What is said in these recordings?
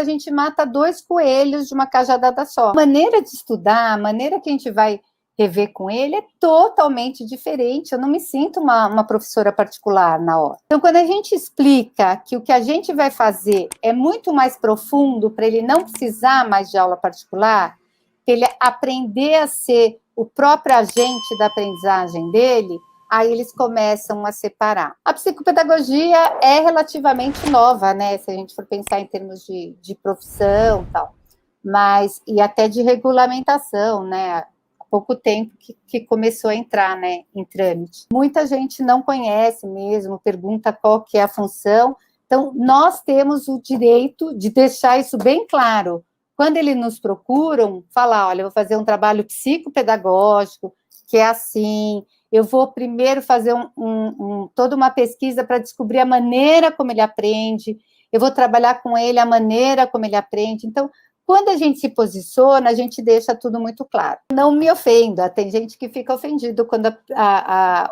A gente mata 2 coelhos de uma cajadada só. A maneira de estudar, a maneira que a gente vai rever com ele é totalmente diferente. Eu não me sinto uma professora particular na hora. Então, quando a gente explica que o que a gente vai fazer é muito mais profundo, para ele não precisar mais de aula particular, para ele aprender a ser o próprio agente da aprendizagem dele, aí eles começam a separar. A psicopedagogia é relativamente nova, né? Se a gente for pensar em termos de profissão e tal, mas, e até de regulamentação, né? Pouco tempo que começou a entrar, né, em trâmite. Muita gente não conhece mesmo, pergunta qual que é a função. Então, nós temos o direito de deixar isso bem claro. Quando eles nos procuram, falar, olha, eu vou fazer um trabalho psicopedagógico, que é assim, eu vou primeiro fazer toda uma pesquisa para descobrir a maneira como ele aprende, eu vou trabalhar com ele a maneira como ele aprende. Então, quando a gente se posiciona, a gente deixa tudo muito claro. Não me ofenda, tem gente que fica ofendido quando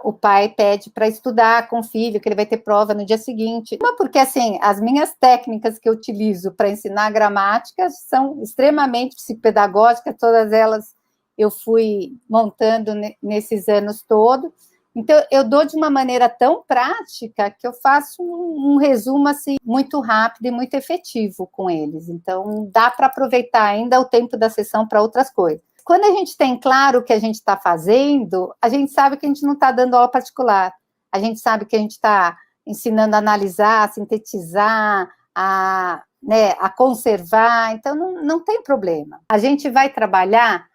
o pai pede para estudar com o filho, que ele vai ter prova no dia seguinte. Mas porque, assim, as minhas técnicas que eu utilizo para ensinar gramática são extremamente psicopedagógicas, todas elas eu fui montando nesses anos todos. Então, eu dou de uma maneira tão prática que eu faço um resumo assim, muito rápido e muito efetivo com eles. Então, dá para aproveitar ainda o tempo da sessão para outras coisas. Quando a gente tem claro o que a gente está fazendo, a gente sabe que a gente não está dando aula particular. A gente sabe que a gente está ensinando a analisar, a sintetizar, a conservar. Então, não tem problema. A gente vai trabalhar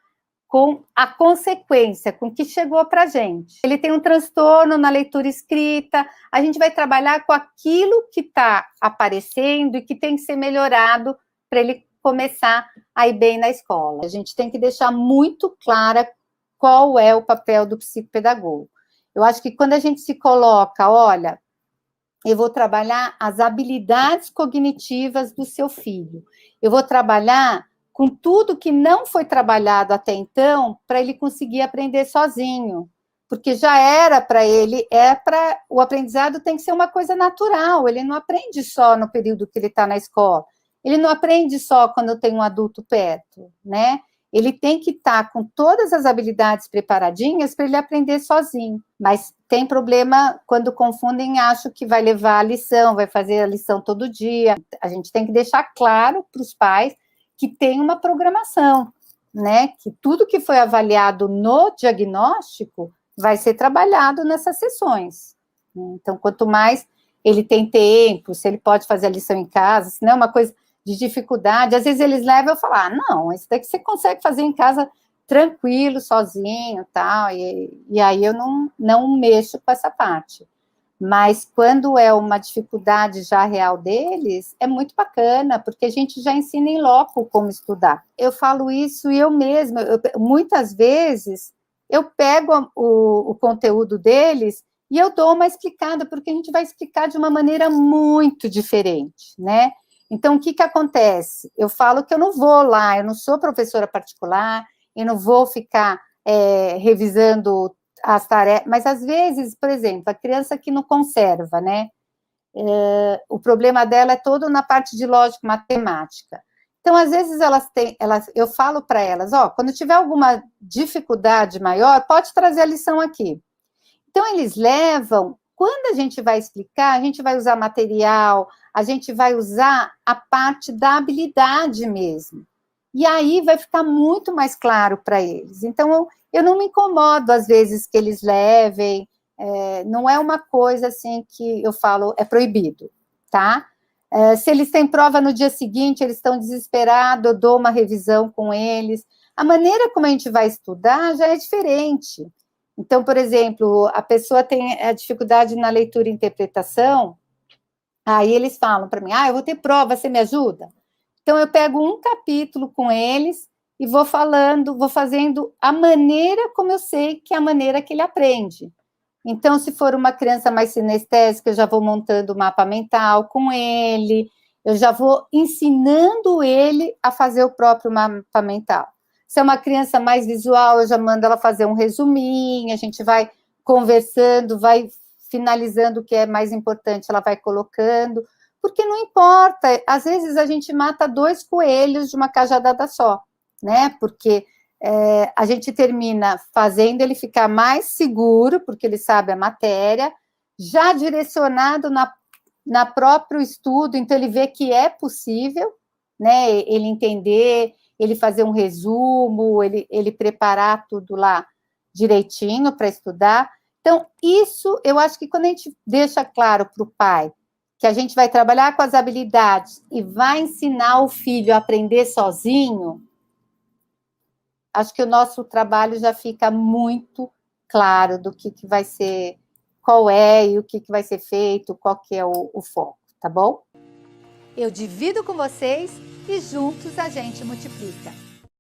com a consequência, com o que chegou para a gente. Ele tem um transtorno na leitura escrita, a gente vai trabalhar com aquilo que está aparecendo e que tem que ser melhorado para ele começar a ir bem na escola. A gente tem que deixar muito clara qual é o papel do psicopedagogo. Eu acho que quando a gente se coloca, olha, eu vou trabalhar as habilidades cognitivas do seu filho, eu vou trabalhar com tudo que não foi trabalhado até então, para ele conseguir aprender sozinho, porque já era para ele, o aprendizado tem que ser uma coisa natural, ele não aprende só no período que ele está na escola, ele não aprende só quando tem um adulto perto, né? Ele tem que estar com todas as habilidades preparadinhas para ele aprender sozinho, mas tem problema quando confundem, acham que vai levar a lição, vai fazer a lição todo dia. A gente tem que deixar claro para os pais que tem uma programação, né? Que tudo que foi avaliado no diagnóstico vai ser trabalhado nessas sessões. Então, quanto mais ele tem tempo, se ele pode fazer a lição em casa, se não é uma coisa de dificuldade, às vezes eles levam e falam, não, isso daqui você consegue fazer em casa tranquilo, sozinho, tal, e aí eu não mexo com essa parte. Mas quando é uma dificuldade já real deles, é muito bacana, porque a gente já ensina em loco como estudar. Eu falo isso e eu mesma, muitas vezes, eu pego o conteúdo deles e eu dou uma explicada, porque a gente vai explicar de uma maneira muito diferente, né? Então, o que acontece? Eu falo que eu não vou lá, eu não sou professora particular, eu não vou ficar revisando as tarefas, mas às vezes, por exemplo, a criança que não conserva, né? O problema dela é todo na parte de lógica matemática. Então, às vezes, eu falo para elas, quando tiver alguma dificuldade maior, pode trazer a lição aqui. Então, eles levam, quando a gente vai explicar, a gente vai usar material, a gente vai usar a parte da habilidade mesmo. E aí vai ficar muito mais claro para eles. Então, eu não me incomodo, às vezes, que eles levem, não é uma coisa assim que eu falo, é proibido, tá? Se eles têm prova no dia seguinte, eles estão desesperados, eu dou uma revisão com eles. A maneira como a gente vai estudar já é diferente. Então, por exemplo, a pessoa tem a dificuldade na leitura e interpretação, aí eles falam para mim, eu vou ter prova, você me ajuda? Então, eu pego um capítulo com eles e vou falando, vou fazendo a maneira como eu sei que é a maneira que ele aprende. Então, se for uma criança mais sinestésica, eu já vou montando o mapa mental com ele, eu já vou ensinando ele a fazer o próprio mapa mental. Se é uma criança mais visual, eu já mando ela fazer um resuminho, a gente vai conversando, vai finalizando o que é mais importante, ela vai colocando, Porque não importa, às vezes a gente mata 2 coelhos de uma cajadada só, né? Porque a gente termina fazendo ele ficar mais seguro, porque ele sabe a matéria, já direcionado na próprio estudo, então ele vê que é possível, né? Ele entender, ele fazer um resumo, ele preparar tudo lá direitinho para estudar. Então, isso eu acho que quando a gente deixa claro para o pai que a gente vai trabalhar com as habilidades e vai ensinar o filho a aprender sozinho, acho que o nosso trabalho já fica muito claro do que vai ser, qual é e o que vai ser feito, qual que é o foco, tá bom? Eu divido com vocês e juntos a gente multiplica.